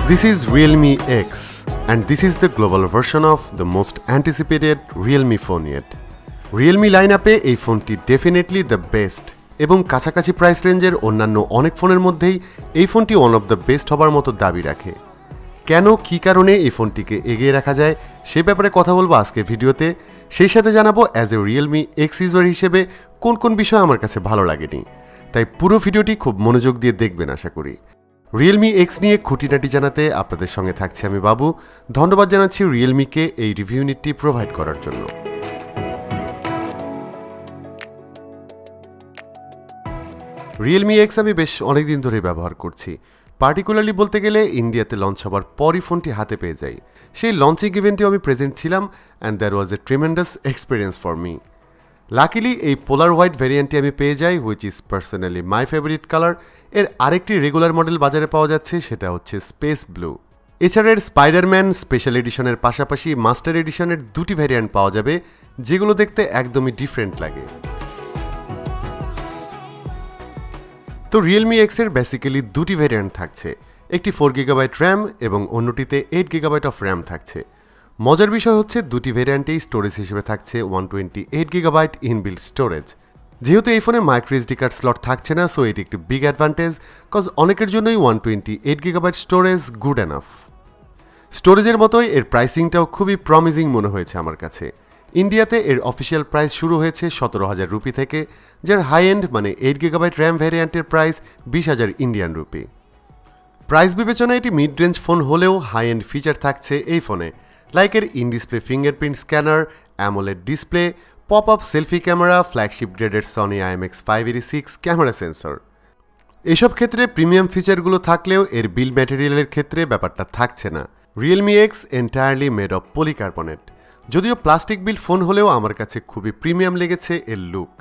This is Realme X and this is the global version of the most anticipated Realme phone yet. Realme lineup-এ এই ফোনটি definitely the best এবং কাছাকাছি price রেঞ্জের অন্যান্য অনেক ফোনের মধ্যেই এই ফোনটি ওয়ান অফ দ্য বেস্ট হবার মতো দাবি রাখে। কেন কী কারণে এই ফোনটিকে এগিয়ে রাখা যায় সে ব্যাপারে কথা বলবো আজকের ভিডিওতে। সেই সাথে জানাবো as a Realme X user হিসেবে কোন কোন বিষয় আমার কাছে ভালো লাগেনি। তাই পুরো ভিডিওটি খুব মনোযোগ দিয়ে দেখবেন আশা করি। Realme X নিয়ে খুঁটিনাটি জানাতে আপনাদের সঙ্গে থাকছে আমি বাবু। ধন্যবাদ জানাচ্ছি রিয়েলমিকে এই রিভিউ ইউনিটটি প্রোভাইড করার জন্য। Realme X আমি বেশ অনেকদিন ধরে ব্যবহার করছি। পার্টিকুলারলি বলতে গেলে ইন্ডিয়াতে লঞ্চ হবার পরই ফোনটি হাতে পেয়ে যাই। সেই লঞ্চিং ইভেন্টে আমি প্রেজেন্ট ছিলাম and there was a tremendous experience for me. Luckily এই পোলার হোয়াইট ভ্যারিয়েন্টটি আমি পেয়ে যাই, which is personally my favourite colour. এর আরেকটি রেগুলার মডেল বাজারে পাওয়া যাচ্ছে, সেটা হচ্ছে স্পেস ব্লু। এছাড়া এর স্পাইডারম্যান স্পেশাল এডিশনের পাশাপাশি মাস্টার এডিশনের দুটি ভ্যারিয়েন্ট পাওয়া যাবে, যেগুলো দেখতে একদমই ডিফারেন্ট লাগে। তো Realme X এর বেসিক্যালি দুটি ভ্যারিয়েন্ট থাকছে, একটি 4GB র্যাম এবং অন্যটিতে 8GB অফ র্যাম থাকছে। মজার বিষয় হচ্ছে দুটি ভ্যারিয়েন্টেই স্টোরেজ হিসেবে থাকছে 128GB ইনবিল্ট স্টোরেজ। যেহেতু এই ফোনে মাইক্রো এসডি কার্ড স্লট থাকছে না, সো এটি একটি বিগ অ্যাডভান্টেজ, কজ অনেকের জন্যই 128GB স্টোরেজ গুড এনাফ। স্টোরেজের মতোই এর প্রাইসিংটাও খুবই প্রমিজিং মনে হয়েছে আমার কাছে। ইন্ডিয়াতে এর অফিসিয়াল প্রাইস শুরু হয়েছে 17,000 রুপি থেকে, যার হাই এন্ড মানে 8GB র্যাম ভ্যারিয়েন্টের প্রাইস 20,000 ইন্ডিয়ান রুপি। প্রাইস বিবেচনায় এটি মিড রেঞ্জ ফোন হলেও হাই এন্ড ফিচার থাকছে এই ফোনে, লাইক এর in display fingerprint scanner, AMOLED display, pop up selfie camera, flagship গ্রেডের সনি IMX586 ক্যামেরা সেন্সর। এসব ক্ষেত্রে প্রিমিয়াম ফিচারগুলো থাকলেও এর বিল ম্যাটেরিয়ালের ক্ষেত্রে ব্যাপারটা থাকছে না। Realme X entirely made of polycarbonate. যদিও প্লাস্টিক বিল ফোন হলেও আমার কাছে খুবই প্রিমিয়াম লেগেছে এর লুক।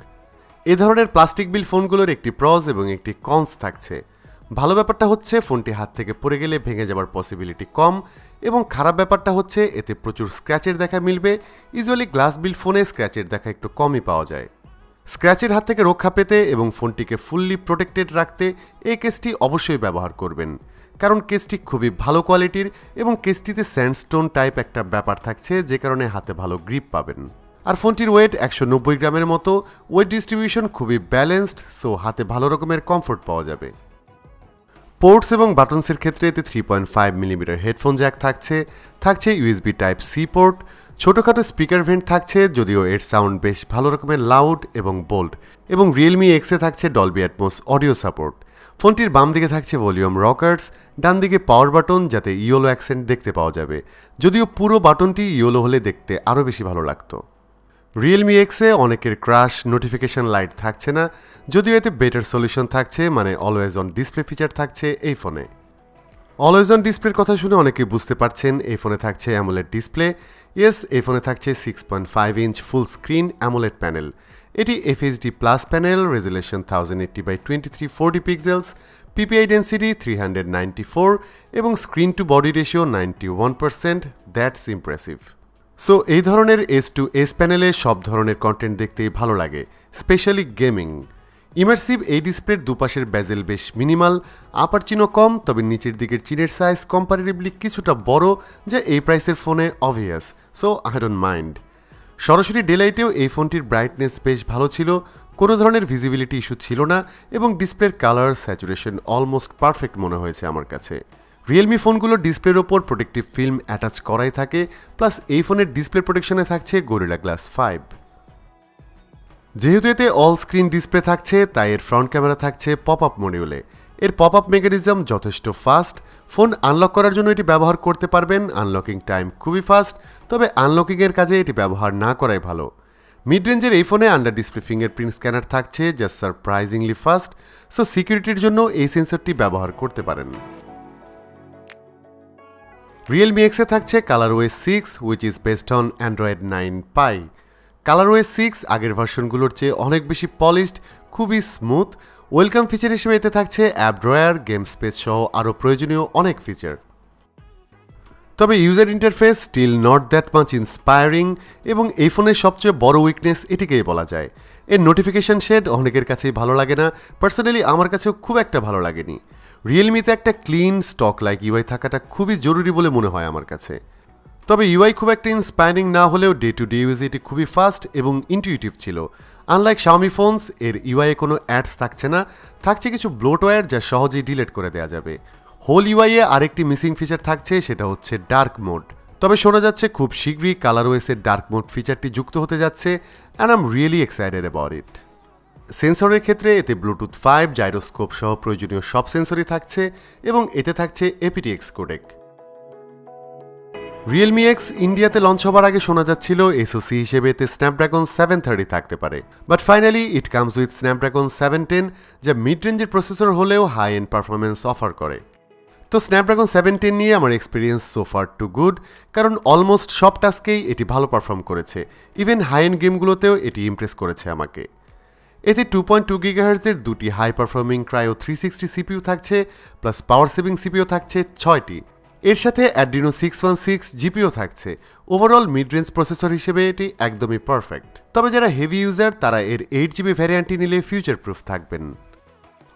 এ ধরনের প্লাস্টিক বিল ফোনগুলোর একটি প্রস এবং একটি কনস থাকছে। ভালো ব্যাপারটা হচ্ছে ফোনটি হাত থেকে পড়ে গেলে ভেঙে যাবার পসিবিলিটি কম, এবং খারাপ ব্যাপারটা হচ্ছে এতে প্রচুর স্ক্র্যাচের দেখা মিলবে। ইউজুয়ালি গ্লাস বিল ফোনে স্ক্র্যাচের দেখা একটু কমই পাওয়া যায়। স্ক্র্যাচের হাত থেকে রক্ষা পেতে এবং ফোনটিকে ফুললি প্রোটেক্টেড রাখতে এই কেসটি অবশ্যই ব্যবহার করবেন, কারণ কেসটি খুবই ভালো কোয়ালিটির এবং কেসটিতে স্যান্ডস্টোন টাইপ একটা ব্যাপার থাকছে, যে কারণে হাতে ভালো গ্রিপ পাবেন। আর ফোনটির ওয়েট 190 গ্রামের মতো, ওয়েট ডিস্ট্রিবিউশন খুবই ব্যালেন্সড, সো হাতে ভালো রকমের কমফোর্ট পাওয়া যাবে। পোর্টস এবং বাটনসের ক্ষেত্রে এতে 3.5mm হেডফোন জ্যাক থাকছে USB Type-C পোর্ট, ছোটোখাটো স্পিকার ভেন্ট থাকছে, যদিও এর সাউন্ড বেশ ভালো রকমের লাউড এবং বোল্ড, এবং Realme X-এ থাকছে ডলবি অ্যাটমস অডিও সাপোর্ট। ফোনটির বাম দিকে থাকছে ভলিউম রকার্স, ডান দিকে পাওয়ার বাটন, যাতে ইয়েলো অ্যাকসেন্ট দেখতে পাওয়া যাবে, যদিও পুরো বাটনটি ইয়েলো হলে দেখতে আরও বেশি ভালো লাগতো। Realme X-এ অনেকের ক্রাশ নোটিফিকেশন লাইট থাকছে না, যদিও এতে বেটার সলিউশন থাকছে, মানে অলওয়েজ অন ডিসপ্লে ফিচার থাকছে এই ফোনে। অলওয়েজ অন ডিসপ্লের কথা শুনে অনেকেই বুঝতে পারছেন এই ফোনে থাকছে অ্যামোলেড ডিসপ্লে। ইয়েস, এই ফোনে থাকছে 6.5 inch full screen AMOLED panel. এটি FHD plus panel, resolution 1080x2340 pixels, PPI density 394 এবং screen to body ratio 91%। That's impressive. So এই ধরনের S2S প্যানেলে সব ধরনের কন্টেন্ট দেখতেই ভালো লাগে, স্পেশালি গেমিং। ইমার্সিভ এই ডিসপ্লের দুপাশের বেজেল বেশ মিনিমাল, আপার চিনও কম, তবে নিচের দিকের চিনের সাইজ কম্পারেটিভলি কিছুটা বড়, যা এই প্রাইসের ফোনে obvious, so I don't mind. সরাসরি ডেলাইটেও এই ফোনটির ব্রাইটনেস বেশ ভালো ছিল, কোনো ধরনের ভিজিবিলিটি ইস্যু ছিল না, এবং ডিসপ্লের কালার স্যাচুরেশন অলমোস্ট পারফেক্ট মনে হয়েছে আমার কাছে। রিয়েলমি ফোনগুলোর ডিসপ্লের ওপর প্রোটেক্টিভ ফিল্ম অ্যাটাচ করাই থাকে, প্লাস এই ফোনের ডিসপ্লে প্রোটেকশনে থাকছে গরিলা গ্লাস 5। যেহেতু এতে অল স্ক্রিন ডিসপ্লে থাকছে, তাই এর ফ্রন্ট ক্যামেরা থাকছে পপ আপ মডিউলে। এর পপ আপ মেকানিজম যথেষ্ট ফাস্ট, ফোন আনলক করার জন্য এটি ব্যবহার করতে পারবেন। আনলকিং টাইম খুবই ফাস্ট, তবে আনলকিংয়ের কাজে এটি ব্যবহার না করাই ভালো। মিড রেঞ্জের এই ফোনে আন্ডার ডিসপ্লে ফিঙ্গারপ্রিন্ট স্ক্যানার থাকছে, যা সারপ্রাইজিংলি ফাস্ট, সো সিকিউরিটির জন্য এই সেন্সরটি ব্যবহার করতে পারেন। Realme X-এ থাকছে ColorOS 6, which is based on Android 9 Pie। ColorOS 6 আগের ভার্সনগুলোর চেয়ে অনেক বেশি পলিশড, খুবই স্মুথ। ওয়েলকাম ফিচার হিসেবে এতে থাকছে অ্যাপ ড্রয়ার, গেম স্পেস সহ আরও প্রয়োজনীয় অনেক ফিচার। তবে user interface still not that much inspiring, এবং এই ফোনের সবচেয়ে বড় উইকনেস এটিকেই বলা যায়। এর নোটিফিকেশন শেড অনেকের কাছেই ভালো লাগে না, পার্সোনালি আমার কাছেও খুব একটা ভালো লাগেনি। রিয়েলমিতে একটা ক্লিন স্টক লাইক ইউআই থাকাটা খুবই জরুরি বলে মনে হয় আমার কাছে। তবে ইউআই খুব একটা ইন্সপায়ারিং না হলেও ডে টু ডে ইউজে এটি খুবই ফাস্ট এবং ইনটিউটিভ ছিল। আনলাইক Xiaomi ফোনস, এর ইউআইয়ে কোনো অ্যাডস থাকছে না, থাকছে কিছু ব্লোটওয়্যার যা সহজেই ডিলিট করে দেওয়া যাবে। হোল ইউআইয়ে আরেকটি মিসিং ফিচার থাকছে, সেটা হচ্ছে ডার্ক মোড। তবে শোনা যাচ্ছে খুব শীঘ্রই কালারওয়েসের ডার্ক মোড ফিচারটি যুক্ত হতে যাচ্ছে, and I am really excited about it. সেন্সরের ক্ষেত্রে এতে ব্লুটুথ 5, জাইরোস্কোপ সহ প্রয়োজনীয় সব সেন্সরই থাকছে এবং এতে থাকছে aptX কোডেক। রিয়েলমি এক্স ইন্ডিয়াতে লঞ্চ হবার আগে শোনা যাচ্ছিল এসওসি হিসেবে এতে স্ন্যাপড্রাগন 730 থাকতে পারে, but finally it comes with Snapdragon 710, যা মিড রেঞ্জের প্রসেসর হলেও হাই এন্ড পারফরমেন্স অফার করে। তো স্ন্যাপড্রাগন 710 নিয়ে আমার experience so far too good, কারণ অলমোস্ট সব টাস্কেই এটি ভালো পারফর্ম করেছে, ইভেন হাই এন্ড গেমগুলোতেও এটি ইমপ্রেস করেছে আমাকে। এতে 2.2 GHz-এর দুটি হাই পারফর্মিং ক্রায়ো 360 সিপিইউ থাকছে, প্লাস পাওয়ার সেভিং সিপিইউ থাকছে 6টি। এর সাথে অ্যাড্রিনো 616 জিপিও থাকছে। ওভারঅল মিড রেঞ্জ প্রসেসর হিসেবে এটি একদমই পারফেক্ট। তবে যারা হেভি ইউজার তারা এর 8GB ভ্যারিয়েন্টটি নিলে ফিউচার প্রুফ থাকবেন।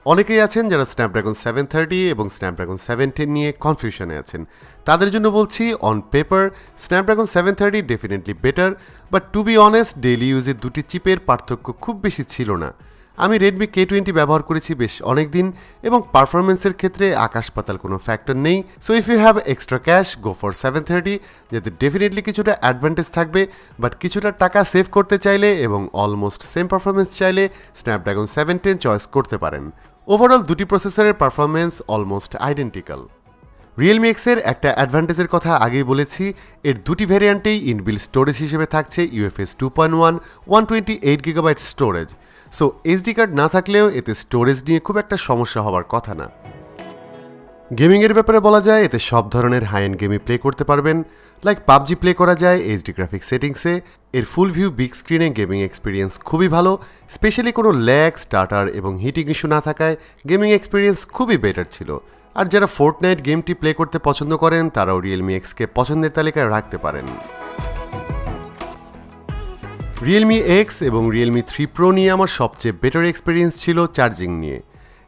অনেকেই আছেন যারা স্ন্যাপড্রাগন 730 এবং স্ন্যাপড্রাগন 710 নিয়ে কনফিউশনে আছেন, তাদের জন্য বলছি on paper Snapdragon 730 definitely better, but to be honest daily ইউজের দুটি চিপের পার্থক্য খুব বেশি ছিল না। আমি রেডমি K20 ব্যবহার করেছি বেশ অনেক দিন এবং পারফরমেন্সের ক্ষেত্রে আকাশ পাতাল কোনো ফ্যাক্টর নেই। So if you have extra cash go for 730, যাতে ডেফিনেটলি কিছুটা অ্যাডভান্টেজ থাকবে, বাট কিছুটা টাকা সেভ করতে চাইলে এবং অলমোস্ট সেম পারফরমেন্স চাইলে স্ন্যাপড্রাগন 710 চয়েস করতে পারেন। ওভারঅল দুটি প্রসেসরের পারফরমেন্স অলমোস্ট আইডেন্টিক্যাল। রিয়েলমি এক্সের একটা অ্যাডভান্টেজের কথা আগেই বলেছি, এর দুটি ভ্যারিয়েন্টেই ইনবিল্ট স্টোরেজ হিসেবে থাকছে UFS 2.1 128GB storage. So SD card না থাকলেও এতে স্টোরেজ নিয়ে খুব একটা সমস্যা হওয়ার কথা না। গেমিংয়ের ব্যাপারে বলা যায় এতে সব ধরনের হাই এন্ড গেমই প্লে করতে পারবেন, লাইক পাবজি প্লে করা যায় এইচডি গ্রাফিক্স সেটিংসে। এর ফুল ভিউ বিগ স্ক্রিনে গেমিং এক্সপিরিয়েন্স খুবই ভালো, স্পেশালি কোনো ল্যাগ, স্টার্টার এবং হিটিং ইস্যু না থাকায় গেমিং এক্সপিরিয়েন্স খুবই বেটার ছিল। আর যারা ফোর্টনাইট গেমটি প্লে করতে পছন্দ করেন তারাও রিয়েলমি এক্সকে পছন্দের তালিকায় রাখতে পারেন। রিয়েলমি এক্স এবং রিয়েলমি 3 Pro নিয়ে আমার সবচেয়ে বেটার এক্সপিরিয়েন্স ছিল চার্জিং নিয়ে।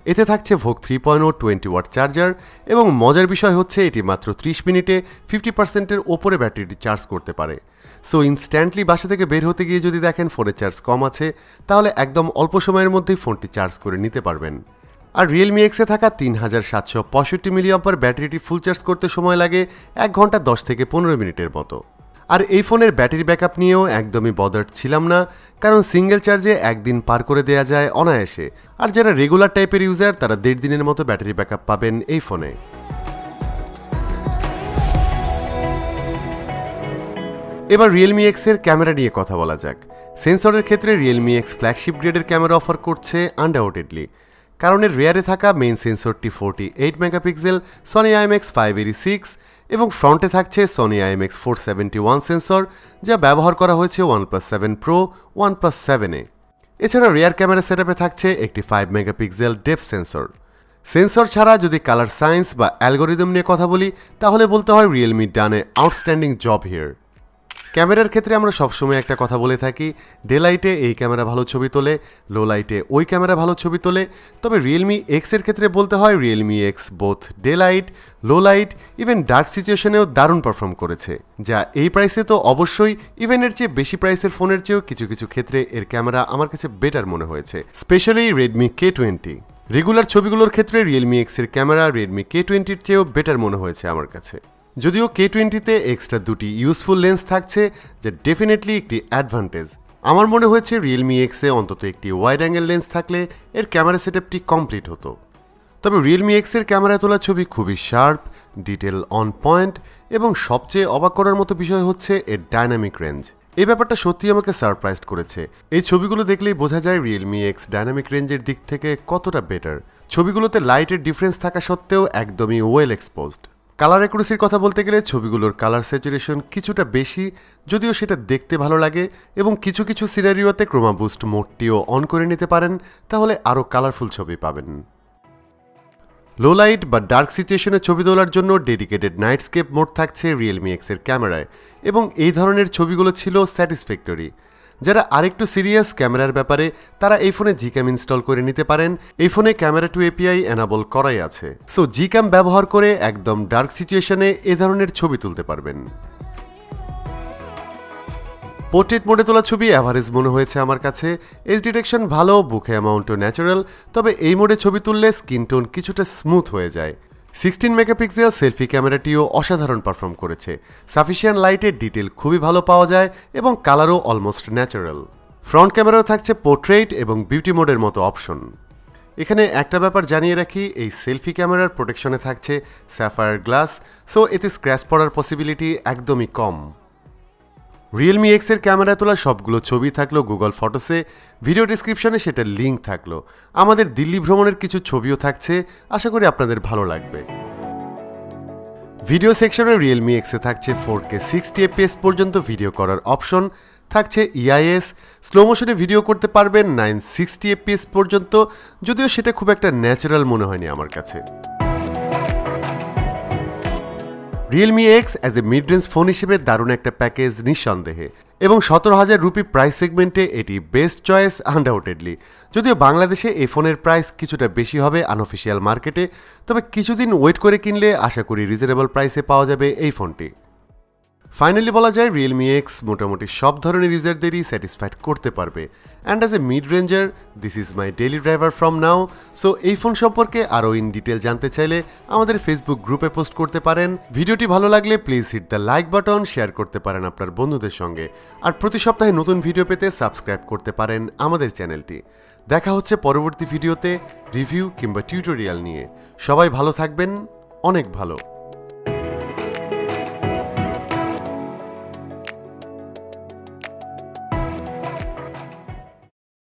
এতে থাকছে ভোগ 3.0 20W চার্জার এবং মজার বিষয় হচ্ছে এটি মাত্র 30 মিনিটে 50%-এর ওপরে ব্যাটারিটি চার্জ করতে পারে। সো ইনস্ট্যান্টলি বাসা থেকে বের হতে গিয়ে যদি দেখেন ফোনের চার্জ কম আছে, তাহলে একদম অল্প সময়ের মধ্যেই ফোনটি চার্জ করে নিতে পারবেন। আর রিয়েলমি এক্সে থাকা 3765 mAh ব্যাটারিটি ফুল চার্জ করতে সময় লাগে 1 ঘন্টা 10 থেকে 15 মিনিটের মতো। আর এই ফোনের ব্যাটারি ব্যাকআপ নিয়েও একদমই বদার্ড ছিলাম না, কারণ সিঙ্গেল চার্জে একদিন পার করে দেওয়া যায় অনায়াসে। আর যারা রেগুলার টাইপের ইউজার তারা 1.5 দিনের মতো ব্যাটারি ব্যাকআপ পাবেন এই ফোনে। এবার রিয়েলমি এক্সের ক্যামেরা নিয়ে কথা বলা যাক। সেন্সরের ক্ষেত্রে রিয়েলমি এক্স ফ্ল্যাগশিপ গ্রেডের ক্যামেরা অফার করছে আনডাউটেডলি, কারণ এর রেয়ারে থাকা মেইন সেন্সরটি 48 মেগাপিক্সেল সনি IMX 586 এবং ফ্রন্টে থাকছে সনি IMX 471 সেন্সর, যা ব্যবহার করা হয়েছে OnePlus 7 Pro, OnePlus 7-এ। এছাড়া রিয়ার ক্যামেরা সেটআপে থাকছে একটি 5 মেগাপিক্সেল ডেপথ সেন্সর। সেন্সর ছাড়া যদি কালার সায়েন্স বা অ্যালগোরিদম নিয়ে কথা বলি, তাহলে বলতে হয় Realme done A outstanding job here. ক্যামেরার ক্ষেত্রে আমরা সবসময় একটা কথা বলে থাকি, ডে লাইটে এই ক্যামেরা ভালো ছবি তোলে, লো লাইটে ওই ক্যামেরা ভালো ছবি তোলে। তবে রিয়েলমি এক্সের ক্ষেত্রে বলতে হয় Realme X both day light, low light, even dark সিচুয়েশনেও দারুণ পারফর্ম করেছে, যা এই প্রাইসে তো অবশ্যই, ইভেন এর চেয়ে বেশি প্রাইসের ফোনের চেয়েও কিছু কিছু ক্ষেত্রে এর ক্যামেরা আমার কাছে বেটার মনে হয়েছে, স্পেশালি রেডমি K20। রেগুলার ছবিগুলোর ক্ষেত্রে রিয়েলমি এক্সের ক্যামেরা রেডমি K20-র চেয়েও বেটার মনে হয়েছে আমার কাছে। যদিও K20-তে এক্সট্রা দুটি ইউজফুল লেন্স থাকছে, যা ডেফিনেটলি একটি অ্যাডভান্টেজ। আমার মনে হয়েছে রিয়েলমি এক্সে অন্তত একটি ওয়াইড অ্যাঙ্গেল লেন্স থাকলে এর ক্যামেরা সেটআপটি কমপ্লিট হতো। তবে রিয়েলমি এক্সের ক্যামেরা তোলা ছবি খুবই শার্প, ডিটেল অন পয়েন্ট এবং সবচেয়ে অবাক করার মতো বিষয় হচ্ছে এর ডাইনামিক রেঞ্জ। এই ব্যাপারটা সত্যি আমাকে সারপ্রাইজড করেছে। এই ছবিগুলো দেখলেই বোঝা যায় রিয়েলমি এক্স ডাইনামিক রেঞ্জের দিক থেকে কতটা বেটার। ছবিগুলোতে লাইটের ডিফারেন্স থাকা সত্ত্বেও একদমই ওয়েল এক্সপোজড। কালার অ্যাকুরেসির কথা বলতে গেলে ছবিগুলোর কালার স্যাচুরেশন কিছুটা বেশি, যদিও সেটা দেখতে ভালো লাগে, এবং কিছু কিছু সিনারিওতে ক্রোমা বুস্ট মোডটিও অন করে নিতে পারেন, তাহলে আরও কালারফুল ছবি পাবেন। লো লাইট বা ডার্ক সিচুয়েশনে ছবি তোলার জন্য ডেডিকেটেড নাইটস্কেপ মোড থাকছে রিয়েলমি এক্সের ক্যামেরায়, এবং এই ধরনের ছবিগুলো ছিল স্যাটিসফ্যাক্টরি। যারা আরেকটু সিরিয়াস ক্যামেরার ব্যাপারে তারা এই ফোনে জিক্যাম ইনস্টল করে নিতে পারেন। এই ফোনে ক্যামেরা টু এপিআই এনাবল করাই আছে, সো জিক্যাম ব্যবহার করে একদম ডার্ক সিচুয়েশনে এ ধরনের ছবি তুলতে পারবেন। পোর্ট্রেট মোডে তোলা ছবি অ্যাভারেজ মনে হয়েছে আমার কাছে। এজ ডিটেকশন ভালো, বুকে অ্যামাউন্টও ন্যাচারাল, তবে এই মোডে ছবি তুললে স্কিন টোন কিছুটা স্মুথ হয়ে যায়। 16 মেগাপিক্সেল সেলফি ক্যামেরাটিও অসাধারণ পারফর্ম করেছে। সাফিসিয়েন্ট লাইটের ডিটেল খুবই ভালো পাওয়া যায় এবং কালারও অলমোস্ট ন্যাচারাল। ফ্রন্ট ক্যামেরাও থাকছে পোর্ট্রেট এবং বিউটি মোডের মতো অপশন। এখানে একটা ব্যাপার জানিয়ে রাখি, এই সেলফি ক্যামেরার প্রোটেকশনে থাকছে স্যাফায়ার গ্লাস, সো এতে স্ক্র্যাচ পড়ার পসিবিলিটি একদমই কম। রিয়েলমি এক্সের ক্যামেরা তোলা সবগুলো ছবি থাকলো গুগল ফটোসে, ভিডিও ডিসক্রিপশনে সেটার লিঙ্ক থাকলো। আমাদের দিল্লি ভ্রমণের কিছু ছবিও থাকছে, আশা করি আপনাদের ভালো লাগবে। ভিডিও সেকশনে রিয়েলমি এক্সে থাকছে 4K 60 fps পর্যন্ত ভিডিও করার অপশন, থাকছে EIS, স্লো মোশনে ভিডিও করতে পারবেন 960 fps পর্যন্ত, যদিও সেটা খুব একটা ন্যাচারাল মনে হয়নি আমার কাছে। Realme x as a mid range phone হিসেবে দারুণ একটা প্যাকেজ নিঃসন্দেহে, এবং 17,000 রুপি প্রাইস সেগমেন্টে এটি বেস্ট চয়েস আনডাউটেডলি। যদিও বাংলাদেশে এই ফোনের প্রাইস কিছুটা বেশি হবে আনঅফিসিয়াল মার্কেটে, তবে কিছুদিন ওয়েট করে কিনলে আশা করি রিজনেবল প্রাইসে পাওয়া যাবে এই ফোনটি। ফাইনালি বলা যায় রিয়েলমি এক্স মোটামুটি সব ধরনের ইউজারদেরই স্যাটিসফাইড করতে পারবে। And as a mid ranger this is my daily driver from now. So এই ফোন সম্পর্কে আরও ইন ডিটেল জানতে চাইলে আমাদের ফেসবুক গ্রুপে পোস্ট করতে পারেন। ভিডিওটি ভালো লাগলে please hit the like button, share করতে পারেন আপনার বন্ধুদের সঙ্গে, আর প্রতি সপ্তাহে নতুন ভিডিও পেতে সাবস্ক্রাইব করতে পারেন আমাদের চ্যানেলটি। দেখা হচ্ছে পরবর্তী ভিডিওতে রিভিউ কিংবা টিউটোরিয়াল নিয়ে। সবাই ভালো থাকবেন, অনেক ভালো।